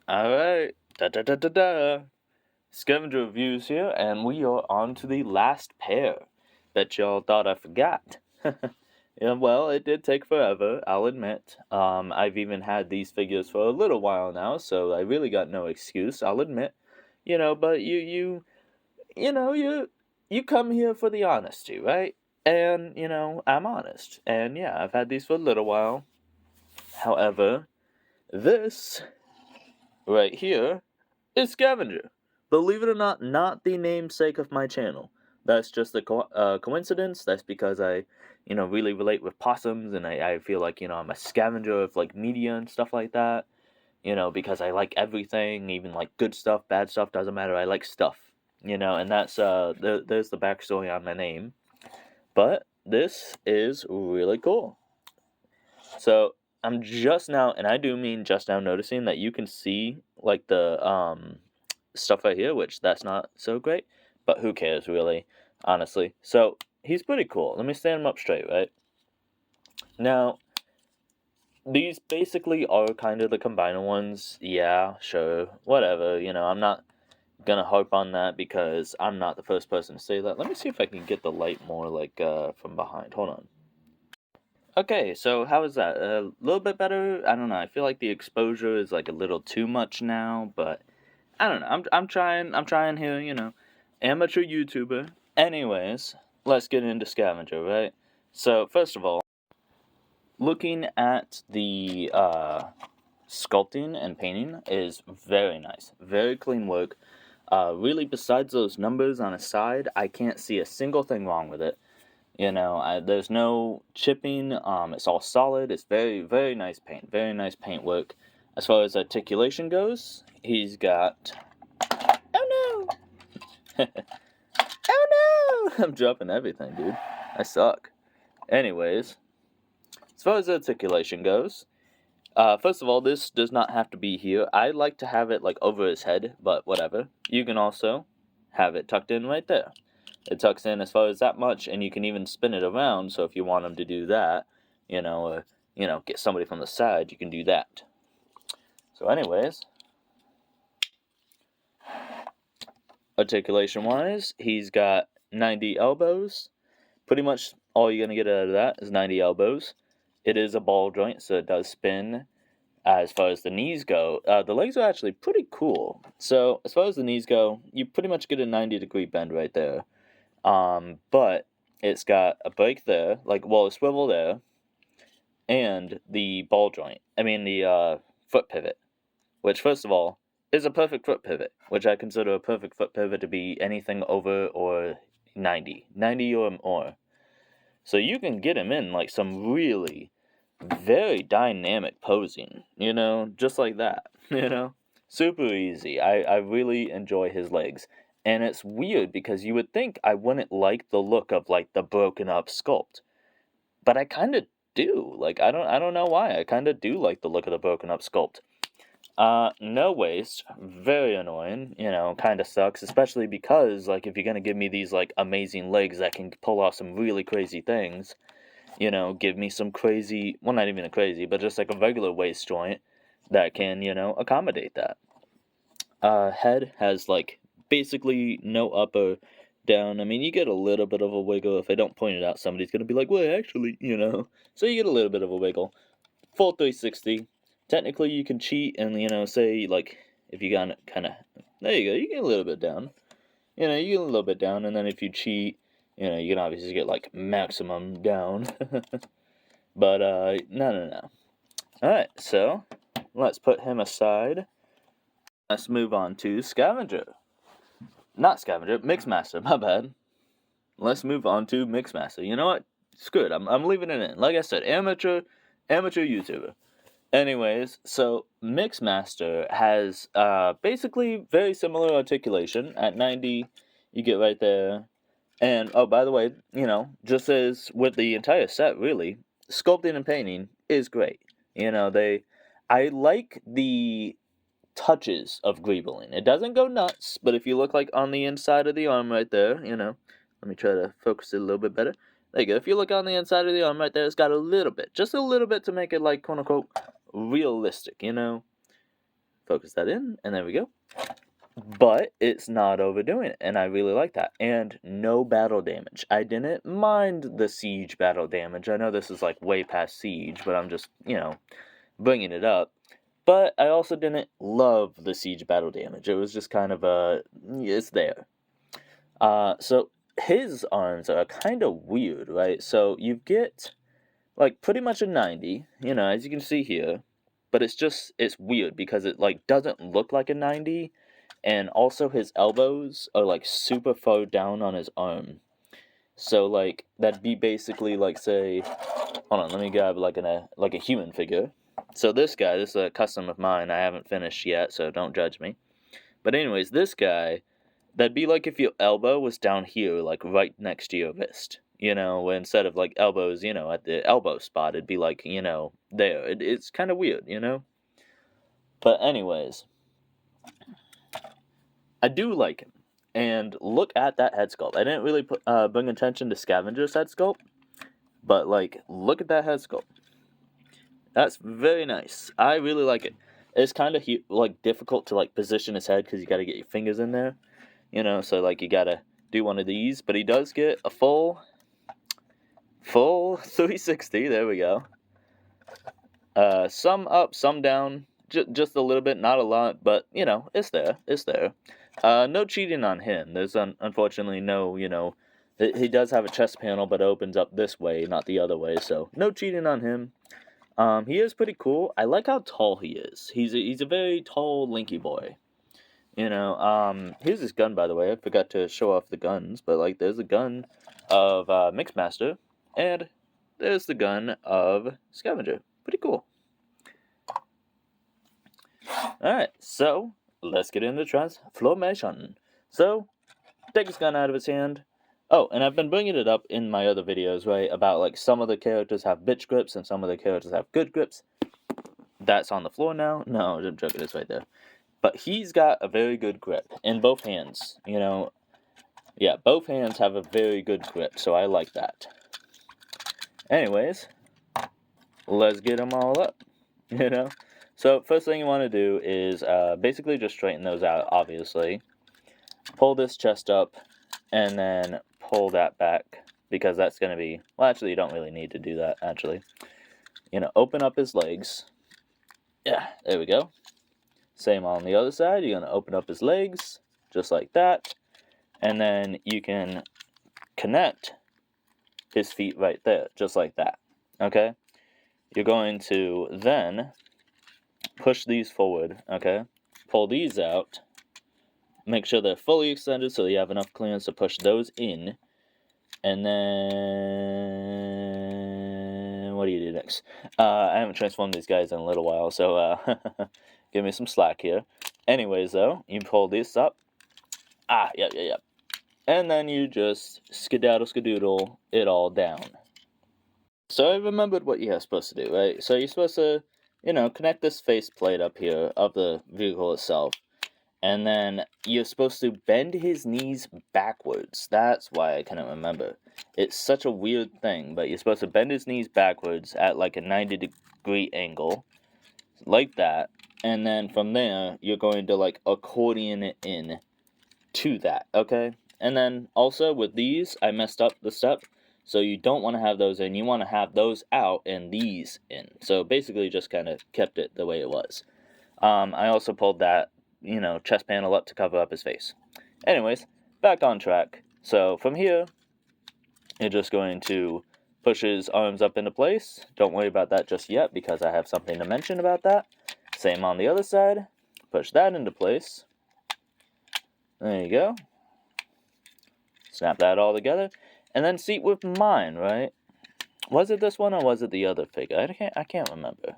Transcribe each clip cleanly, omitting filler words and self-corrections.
Alright, da. Scavenger Reviews here, and we are on to the last pair. Bet y'all thought I forgot. Yeah, well, it did take forever, I'll admit. I've even had these figures for a little while now, so I really got no excuse, I'll admit. But you come here for the honesty, right? And, I'm honest. And yeah, I've had these for a little while. However, this right here is Scavenger. Believe it or not the namesake of my channel. That's just a coincidence. That's because I, really relate with possums, and I feel like, I'm a scavenger of, like, media and stuff like that. Because I like everything, even, like, good stuff, bad stuff, doesn't matter. I like stuff, and that's, there's the backstory on my name. But this is really cool. So, I'm just now, and I do mean just now, noticing that you can see, like, the, stuff right here, which that's not so great, but who cares, really, honestly. So, he's pretty cool. Let me stand him up straight, right? Now, these basically are kind of the combiner ones. Yeah, sure, whatever, I'm not gonna harp on that because I'm not the first person to say that. Let me see if I can get the light more, like, from behind. Hold on. Okay, so how is that? A little bit better? I don't know. I feel like the exposure is like a little too much now, but I don't know. I'm trying here, Amateur YouTuber. Anyways, let's get into Scavenger, right? So, first of all, looking at the sculpting and painting is very nice. Very clean work. Really, besides those numbers on his side, I can't see a single thing wrong with it. There's no chipping. It's all solid. It's very, very nice paint. Very nice paint work. As far as articulation goes, he's got. Oh no! Oh no! I'm dropping everything, dude. I suck. Anyways, as far as articulation goes, first of all, this does not have to be here. I like to have it like over his head, but whatever. You can also have it tucked in right there. It tucks in as far as that much, and you can even spin it around, so if you want him to do that, or, get somebody from the side, you can do that. So anyways, articulation-wise, he's got 90 elbows. Pretty much all you're going to get out of that is 90 elbows. It is a ball joint, so it does spin. As far as the knees go, the legs are actually pretty cool. So as far as the knees go, you pretty much get a 90-degree bend right there. But it's got a break there, a swivel there, and the ball joint. I mean, the foot pivot, which, first of all, is a perfect foot pivot, which I consider a perfect foot pivot to be anything over or 90 or more. So you can get him in, like, some really very dynamic posing, just like that, Super easy. I really enjoy his legs. And it's weird because you would think I wouldn't like the look of, like, the broken up sculpt. But I kind of do. Like, I don't know why. I kind of do like the look of the broken up sculpt. No waist. Very annoying. Kind of sucks. Especially because, like, if you're going to give me these, like, amazing legs that can pull off some really crazy things, give me some crazy, well, not even a crazy, but just like a regular waist joint that can, accommodate that. Head has, like, basically no up or down. I mean, you get a little bit of a wiggle. If I don't point it out, somebody's going to be like, well, actually, So you get a little bit of a wiggle. Full 360. Technically, you can cheat and, say, like, if you got kind of, there you go, you get a little bit down. You get a little bit down, and then if you cheat, you can obviously get, like, maximum down. But, no. Alright, so, let's put him aside. Let's move on to Scavenger. Not Scavenger, Mixmaster, my bad. Let's move on to Mixmaster. You know what? Screw it, I'm leaving it in. Like I said, amateur YouTuber. Anyways, so Mixmaster has basically very similar articulation. At 90, you get right there. And, oh, by the way, just as with the entire set, really, sculpting and painting is great. I like the touches of greebling. It doesn't go nuts, but if you look, like, on the inside of the arm right there, let me try to focus it a little bit better. There you go. If you look on the inside of the arm right there, it's got a little bit, just a little bit to make it, like, quote unquote realistic, focus that in, and there we go. But it's not overdoing it, and I really like that. And no battle damage. I didn't mind the siege battle damage. I know this is like way past siege, but I'm just, bringing it up. But I also didn't love the siege battle damage. It was just kind of it's there. So his arms are kind of weird, right? So you get like pretty much a 90, as you can see here. But it's weird because it like doesn't look like a 90. And also his elbows are like super far down on his arm. So like that'd be basically like, say, hold on, let me grab like a human figure. So this is a custom of mine. I haven't finished yet, so don't judge me. But anyways, this guy, that'd be like if your elbow was down here, like right next to your wrist. Instead of like elbows, at the elbow spot, it'd be like, there. It's kind of weird, But anyways, I do like him. And look at that head sculpt. I didn't really bring attention to Scavenger's head sculpt, but like, look at that head sculpt. That's very nice. I really like it. It's kind of like difficult to like position his head because you got to get your fingers in there, So like you got to do one of these, but he does get a full 360. There we go. Some up, some down, just a little bit, not a lot, but it's there. It's there. No cheating on him. There's unfortunately no, he does have a chest panel, but it opens up this way, not the other way. So no cheating on him. He is pretty cool. I like how tall he is. He's a very tall, lanky boy. Here's his gun, by the way. I forgot to show off the guns, but like, there's a gun of Mixmaster, and there's the gun of Scavenger. Pretty cool. Alright, so let's get into transformation. So, take his gun out of his hand. Oh, and I've been bringing it up in my other videos, right, about like some of the characters have bitch grips and some of the characters have good grips. That's on the floor now. No, I'm joking, it's right there. But he's got a very good grip in both hands, Yeah, both hands have a very good grip, so I like that. Anyways, let's get them all up, So, first thing you want to do is basically just straighten those out, obviously. Pull this chest up, and then pull that back, because that's going to be... Well, actually, you don't really need to do that, actually. Open up his legs. Yeah, there we go. Same on the other side. You're going to open up his legs, just like that. And then you can connect his feet right there, just like that. Okay? You're going to then push these forward, okay? Pull these out. Make sure they're fully extended so you have enough clearance to push those in. And then... what do you do next? I haven't transformed these guys in a little while, so give me some slack here. Anyways, though, you pull this up. Yep. And then you just skedaddle it all down. So I remembered what you're supposed to do, right? So you're supposed to, connect this faceplate up here of the vehicle itself. And then you're supposed to bend his knees backwards. That's why I couldn't remember. It's such a weird thing, but you're supposed to bend his knees backwards at like a 90-degree angle. Like that. And then from there, you're going to like accordion it in to that, okay? And then also with these, I messed up the step. So you don't want to have those in. You want to have those out and these in. So basically just kind of kept it the way it was. I also pulled that, chest panel up to cover up his face. Anyways, back on track. So from here, you're just going to push his arms up into place. Don't worry about that just yet because I have something to mention about that. Same on the other side. Push that into place. There you go. Snap that all together. And then see with mine, right? Was it this one or was it the other figure? I can't remember.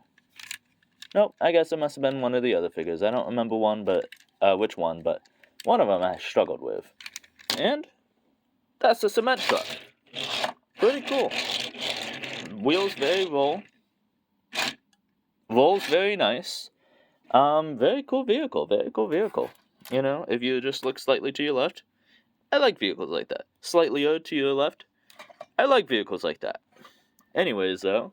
Nope, I guess it must have been one of the other figures. I don't remember which one, but one of them I struggled with. And that's the cement truck. Pretty cool. Wheels very roll. Rolls very nice. Very cool vehicle. If you just look slightly to your left, I like vehicles like that. Slightly to your left, I like vehicles like that. Anyways, though,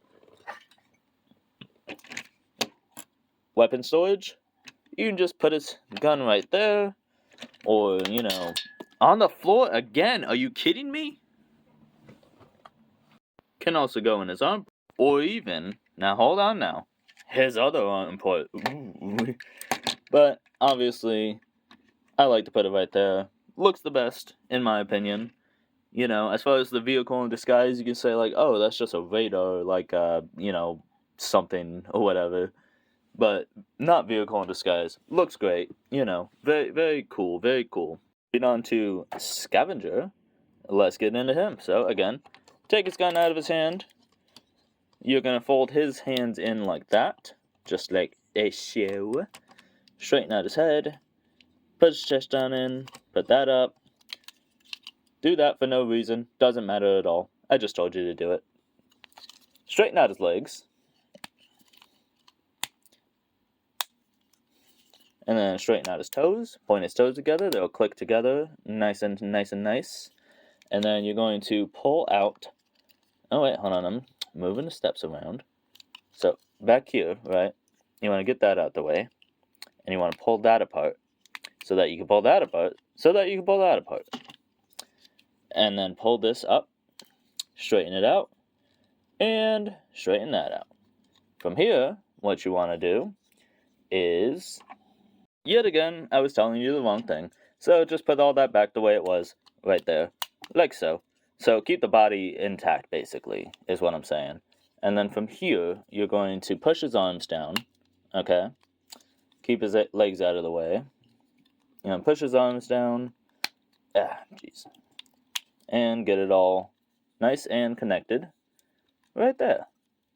weapon storage, You can just put his gun right there, or, on the floor again. Are you kidding me? Can also go in his arm, or even, now hold on now, his other arm part. Ooh. But, obviously, I like to put it right there. Looks the best, in my opinion. As far as the vehicle in disguise, you can say, like, oh, that's just a radar, like, something or whatever. But not vehicle in disguise. Looks great, very, very cool, very cool. Get on to Scavenger. Let's get into him. So, again, take his gun out of his hand. You're going to fold his hands in like that, just like a shoe. Straighten out his head. Put his chest down in. Put that up. Do that for no reason. Doesn't matter at all. I just told you to do it. Straighten out his legs. And then straighten out his toes. Point his toes together. They'll click together. Nice and nice. And then you're going to pull out. Oh, wait, hold on. I'm moving the steps around. So, back here, right? You want to get that out the way. And you want to pull that apart. So that you can pull that apart. So that you can pull that apart. And then pull this up. Straighten it out. And straighten that out. From here, what you want to do is, yet again, I was telling you the wrong thing. So just put all that back the way it was, right there, like so. So keep the body intact, basically, is what I'm saying. And then from here, you're going to push his arms down, okay? Keep his legs out of the way. Push his arms down. Jeez. And get it all nice and connected. Right there.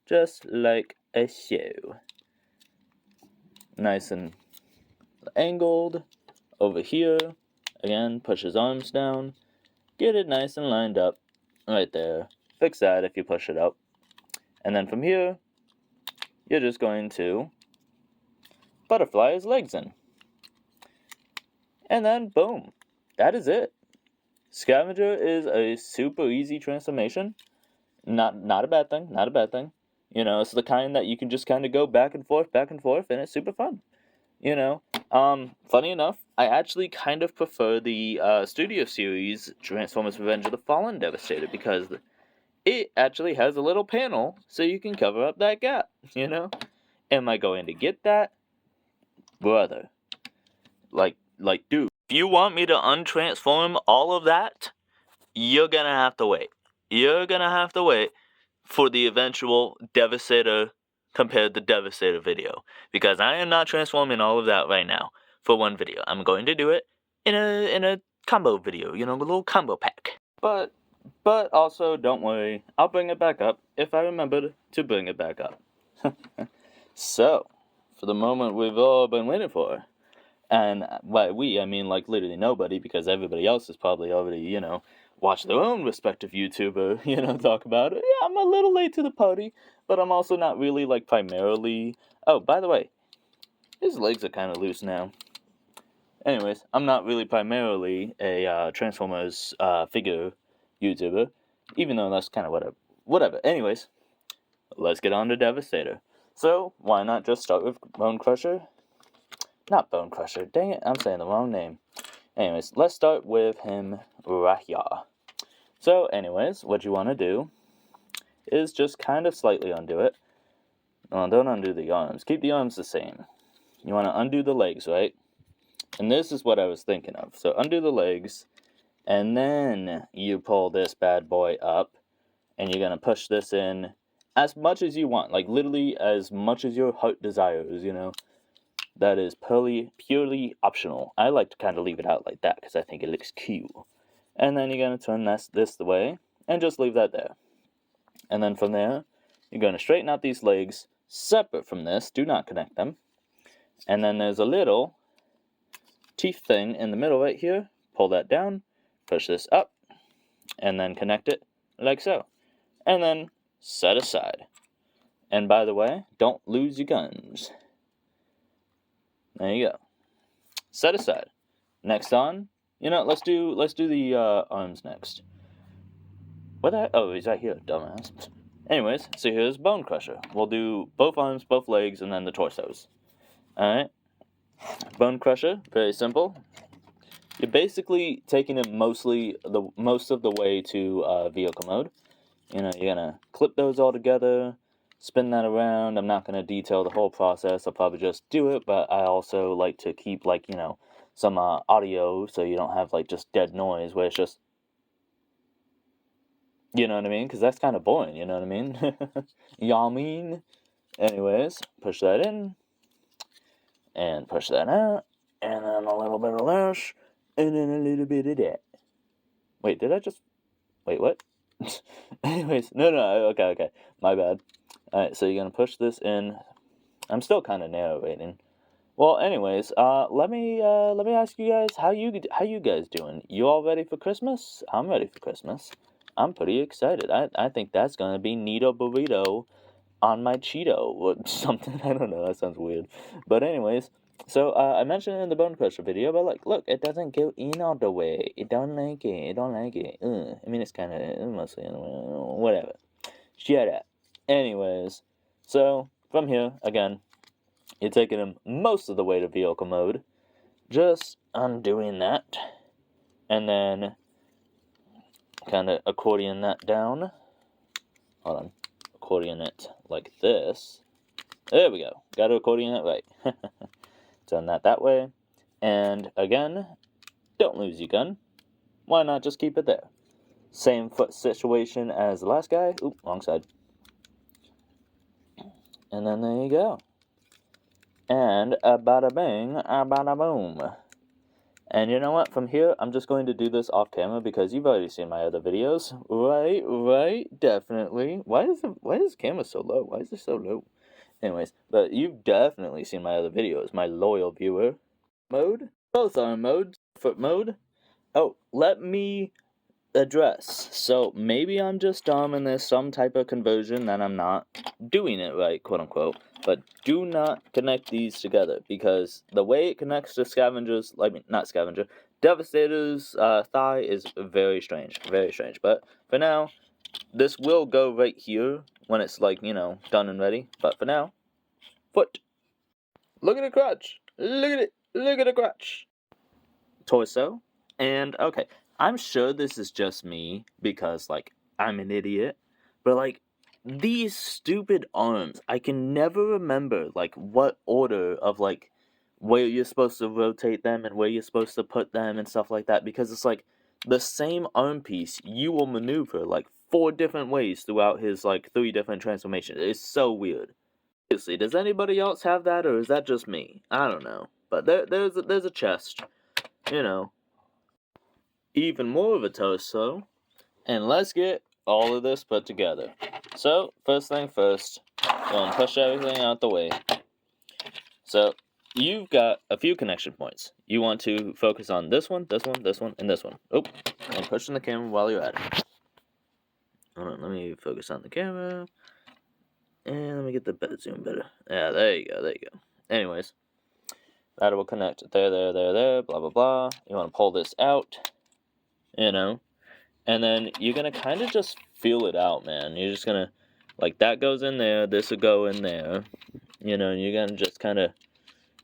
Just like a shoe. Nice and angled. Over here. Again, push his arms down. Get it nice and lined up. Right there. Fix that if you push it up. And then from here, you're just going to butterfly his legs in. And then, boom. That is it. Scavenger is a super easy transformation. Not a bad thing. Not a bad thing. It's the kind that you can just kind of go back and forth, and it's super fun. Funny enough, I actually kind of prefer the Studio Series Transformers Revenge of the Fallen Devastator because it actually has a little panel so you can cover up that gap, Am I going to get that? Brother. Like, dude, if you want me to untransform all of that, you're gonna have to wait. You're gonna have to wait for the eventual Devastator compared to Devastator video. Because I am not transforming all of that right now for one video. I'm going to do it in a combo video, a little combo pack. But also, don't worry, I'll bring it back up if I remember to bring it back up. So, for the moment we've all been waiting for. And by we, I mean like literally nobody, because everybody else has probably already, watched their own respective YouTuber, talk about it. Yeah, I'm a little late to the party, but I'm also not really like primarily. Oh, by the way, his legs are kind of loose now. Anyways, I'm not really primarily a Transformers figure YouTuber, even though that's kind of whatever. Anyways, let's get on to Devastator. So, why not just start with Bone Crusher? Not Bone Crusher, dang it, I'm saying the wrong name. Anyways, let's start with him right here. So, anyways, what you want to do is just kind of slightly undo it. No, don't undo the arms. Keep the arms the same. You want to undo the legs, right? And this is what I was thinking of. So, undo the legs, and then you pull this bad boy up, and you're going to push this in as much as you want. Like, literally as much as your heart desires, That is purely optional. I like to kind of leave it out like that because I think it looks cool. And then you're going to turn this the way and just leave that there. And then from there, you're going to straighten out these legs separate from this. Do not connect them. And then there's a little teeth thing in the middle right here. Pull that down, push this up, and then connect it like so. And then set aside. And by the way, don't lose your guns. There you go. Set aside. Next on, let's do the arms next. What the heck? Oh, he's right here, dumbass. Anyways, so here's Bone Crusher. We'll do both arms, both legs, and then the torsos. Alright? Bone Crusher, very simple. You're basically taking it most of the way to vehicle mode. You know, you're gonna clip those all together, spin that around. I'm not gonna detail the whole process. I'll probably just do it, but I also like to keep, like, you know, some audio so you don't have like just dead noise where it's just, you know what I mean? Because that's kind of boring. You know what I mean? Y'all mean? Anyways, push that in and push that out, and then a little bit of this, and then a little bit of that. Wait, did I just? Wait, what? Anyways, no, okay, my bad. Alright, so you're gonna push this in. I'm still kind of narrating. Well, anyways, let me ask you guys, how you guys doing? You all ready for Christmas? I'm ready for Christmas. I'm pretty excited. I think that's gonna be Neato Burrito on my Cheeto or something. I don't know. That sounds weird. But anyways, so I mentioned it in the Bone Crusher video, but like, look, it doesn't go in all the way. It don't like it. It don't like it. I mean, it's kind of mostly whatever. Shut up. Anyways, so from here again, you're taking him most of the way to vehicle mode. Just undoing that, and then kind of accordion that down. Hold on, accordion it like this. There we go. Got to accordion it right. Done that way. And again, don't lose your gun. Why not just keep it there? Same foot situation as the last guy. Oop, wrong side. And then there you go. And a bada bing, a bada boom. And you know what? From here, I'm just going to do this off camera because you've already seen my other videos. Right, definitely. Why is this camera so low? Why is it so low? Anyways, but you've definitely seen my other videos, my loyal viewer. Mode? Both are modes. Foot mode. Oh, let me address. So maybe I'm just dumb and there's some type of conversion that I'm not doing it right, quote unquote. But do not connect these together because the way it connects to Scavenger's, I mean, not Scavenger, Devastator's thigh is very strange. Very strange. But for now, this will go right here when it's, like, you know, done and ready. But for now, foot. Look at the crotch. Look at it. Look at the crotch. Torso. And, okay, I'm sure this is just me because, like, I'm an idiot. But, like, these stupid arms, I can never remember, like, what order of, like, where you're supposed to rotate them and where you're supposed to put them and stuff like that. Because it's, like, the same arm piece you will maneuver, like, 4 different ways throughout his, like, 3 different transformations. It's so weird. Seriously, does anybody else have that, or is that just me? I don't know. But there's a chest, you know. Even more of a torso, and let's get all of this put together. So, first thing first, going to push everything out the way. So, you've got a few connection points. You want to focus on this one, this one, this one, and this one. Oh, I'm pushing the camera while you're at it. Hold on, let me focus on the camera. And let me get the better zoom better. Yeah, there you go, there you go. Anyways, that will connect there, blah, blah, blah. You want to pull this out, you know. And then you're going to kind of just feel it out, man. You're just going to, like, that goes in there, this will go in there. You know, and you're going to just kind of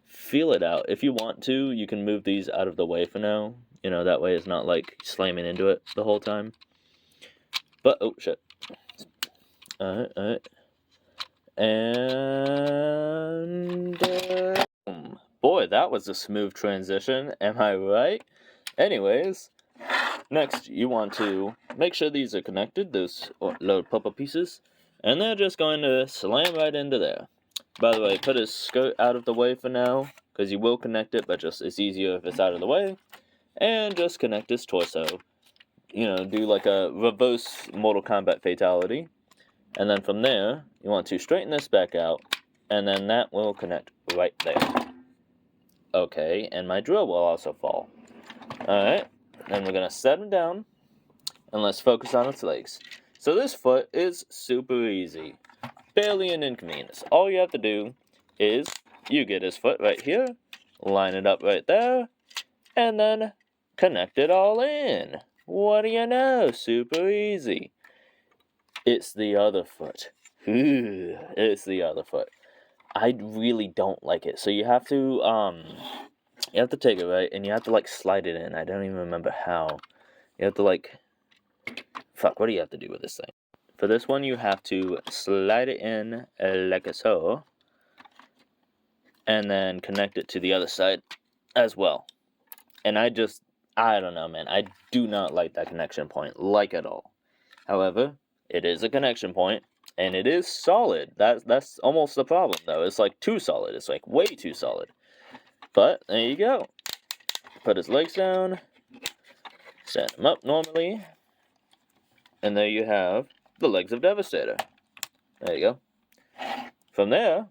feel it out. If you want to, you can move these out of the way for now. You know, that way it's not, like, slamming into it the whole time. But, oh, shit. Alright. And, boy, that was a smooth transition. Am I right? Anyways, next you want to make sure these are connected, those load pop-up pieces, and they're just going to slam right into there. By the way, put his skirt out of the way for now, because you will connect it, but just it's easier if it's out of the way. And just connect his torso. You know, do like a reverse Mortal Kombat fatality. And then from there, you want to straighten this back out, and then that will connect right there. Okay, and my drill will also fall. Alright, then we're going to set him down, and let's focus on its legs. So this foot is super easy. Barely an inconvenience. All you have to do is, you get his foot right here, line it up right there, and then connect it all in. What do you know? Super easy. It's the other foot. It's the other foot. I really don't like it. So you have to take it, right? And you have to, like, slide it in. I don't even remember how. You have to, like... Fuck, what do you have to do with this thing? For this one, you have to slide it in like so. And then connect it to the other side as well. And I don't know, man. I do not like that connection point, like at all. However, it is a connection point, and it is solid. That's almost the problem, though. It's like too solid. It's like way too solid. But there you go. Put his legs down, stand him up normally, and there you have the legs of Devastator. There you go. From there,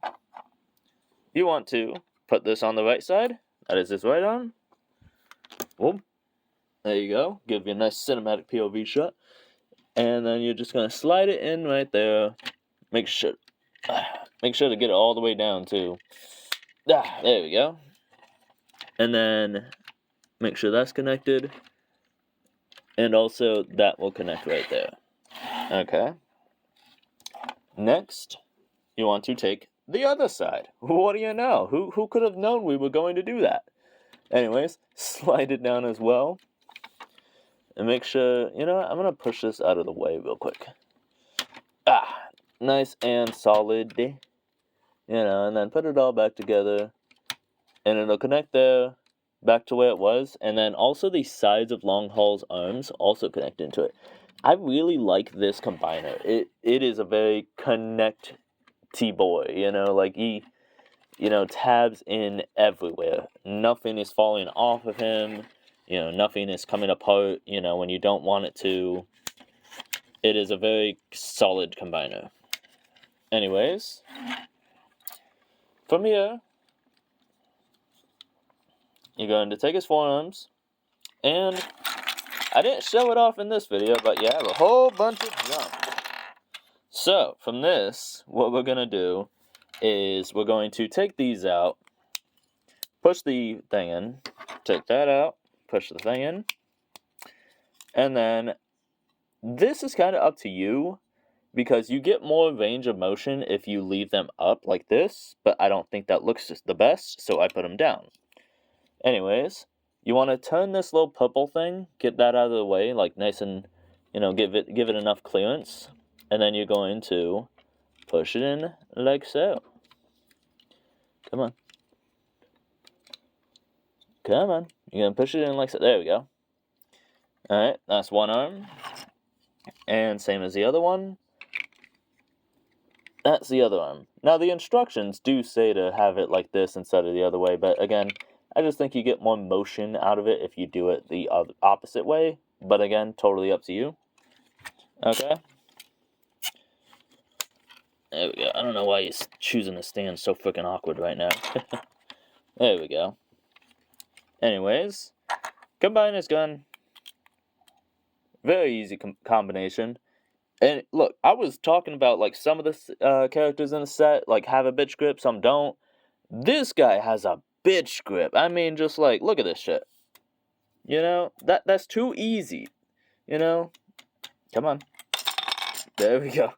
you want to put this on the right side. That is his right arm. Boom. There you go. Give you a nice cinematic POV shot. And then you're just gonna slide it in right there. Make sure to get it all the way down too. There we go. And then make sure that's connected. And also that will connect right there. Okay. Next, you want to take the other side. What do you know? Who could have known we were going to do that? Anyways, slide it down as well. And make sure, you know what, I'm gonna push this out of the way real quick. Nice and solid. You know, and then put it all back together. And it'll connect there, back to where it was. And then also the sides of Long Haul's arms also connect into it. I really like this combiner. It is a very connect-y boy, you know, like he, you know, tabs in everywhere. Nothing is falling off of him. You know, nothing is coming apart, you know, when you don't want it to. It is a very solid combiner. Anyways, from here, you're going to take his forearms, and I didn't show it off in this video, but you have a whole bunch of jump. So, from this, what we're going to do is we're going to take these out, push the thing in, take that out, push the thing in, and then this is kind of up to you, because you get more range of motion if you leave them up like this, but I don't think that looks the best, so I put them down. Anyways, you want to turn this little purple thing, get that out of the way, like nice and, you know, give it enough clearance, and then you're going to push it in like so. Come on. Come on. You're going to push it in like so. There we go. Alright, that's one arm. And same as the other one. That's the other arm. Now, the instructions do say to have it like this instead of the other way, but again, I just think you get more motion out of it if you do it the opposite way. But again, totally up to you. Okay. There we go. I don't know why he's choosing to stand so freaking awkward right now. There we go. Anyways, combine his gun. Very easy combination. And look, I was talking about like some of the characters in the set like have a bitch grip, some don't. This guy has a bitch grip. I mean, just like, look at this shit. You know, that's too easy. You know, come on. There we go.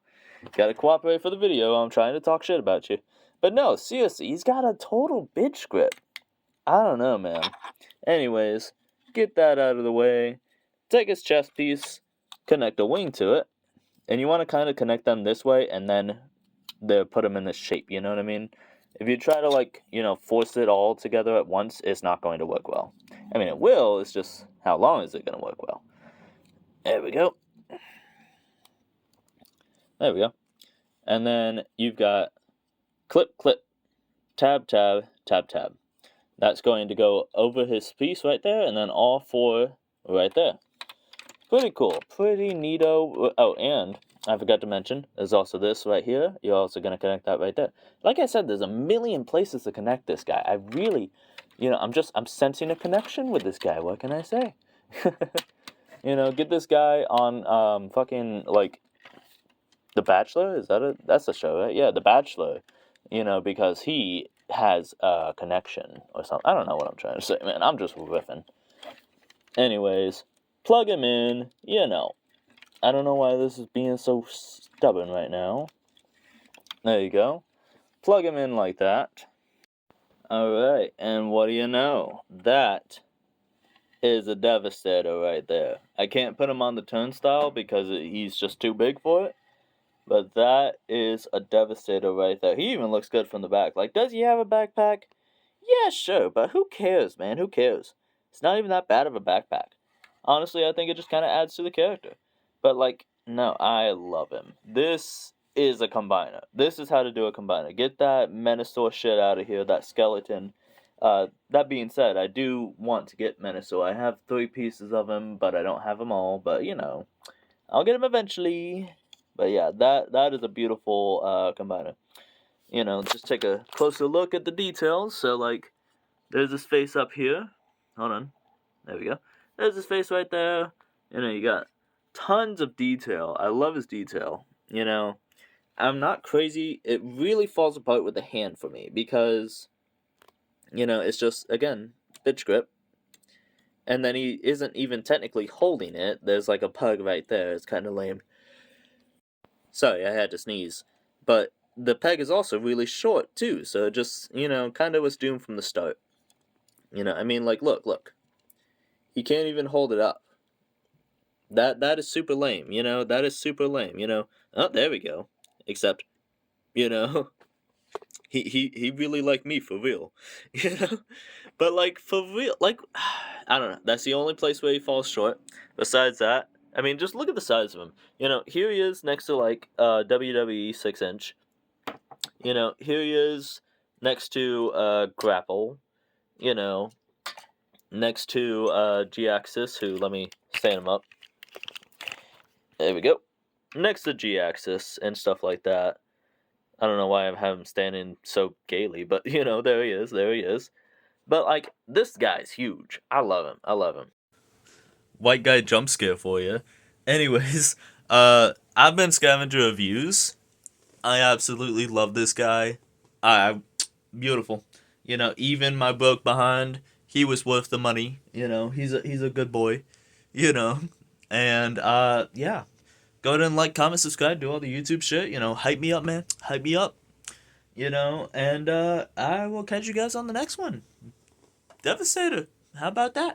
Gotta cooperate for the video. I'm trying to talk shit about you. But no, seriously, he's got a total bitch grip. I don't know, man. Anyways, get that out of the way. Take his chest piece, connect a wing to it. And you want to kind of connect them this way and then put them in this shape, you know what I mean? If you try to, like, you know, force it all together at once, it's not going to work well. I mean, it will, it's just how long is it going to work well? There we go. There we go. And then you've got clip, clip, tab, tab, tab, tab. That's going to go over his piece right there, and then all four right there. Pretty cool. Pretty neato. Oh, and I forgot to mention, there's also this right here. You're also going to connect that right there. Like I said, there's a million places to connect this guy. I really, you know, I'm sensing a connection with this guy. What can I say? You know, get this guy on, fucking, like, The Bachelor? That's the show, right? Yeah, The Bachelor. You know, because he has a connection or something. I don't know what I'm trying to say, man. I'm just riffing. Anyways, plug him in, you know. I don't know why this is being so stubborn right now. There you go. plug him in like that. Alright, and what do you know? That is a Devastator right there. I can't put him on the turnstile because he's just too big for it. But that is a Devastator right there. He even looks good from the back. Like, does he have a backpack? Yeah, sure, but who cares, man? Who cares? It's not even that bad of a backpack. Honestly, I think it just kind of adds to the character. But, like, no, I love him. This is a combiner. This is how to do a combiner. Get that Menasor shit out of here, that skeleton. That being said, I do want to get Menasor. I have 3 pieces of him, but I don't have them all. But, you know, I'll get him eventually. But yeah, that is a beautiful combiner. You know, just take a closer look at the details. So, like, there's his face up here. Hold on. There we go. There's his face right there. You know, you got tons of detail. I love his detail. You know, I'm not crazy. It really falls apart with the hand for me because, you know, it's just, again, bitch grip. And then he isn't even technically holding it. There's like a pug right there. It's kind of lame. Sorry, I had to sneeze. But the peg is also really short, too. So it just, you know, kind of was doomed from the start. You know, I mean, like, look. He can't even hold it up. That is super lame, you know? That is super lame, you know? Oh, there we go. Except, you know, he really like me for real. You know? But, like, for real, like, I don't know. That's the only place where he falls short. Besides that, I mean, just look at the size of him. You know, here he is next to, like, WWE 6-inch. You know, here he is next to Grapple. You know, next to G-Axis, who, let me stand him up. There we go. Next to G-Axis and stuff like that. I don't know why I have him standing so gaily, but, you know, there he is. But, like, this guy's huge. I love him. White guy jump scare for you. Anyways, I've been Scavenger Reviews. I absolutely love this guy. Beautiful. You know, even my broke behind, he was worth the money. You know, he's a good boy. You know, and yeah, go ahead and like, comment, subscribe, do all the YouTube shit. You know, hype me up, man. Hype me up. You know, and I will catch you guys on the next one. Devastator. How about that?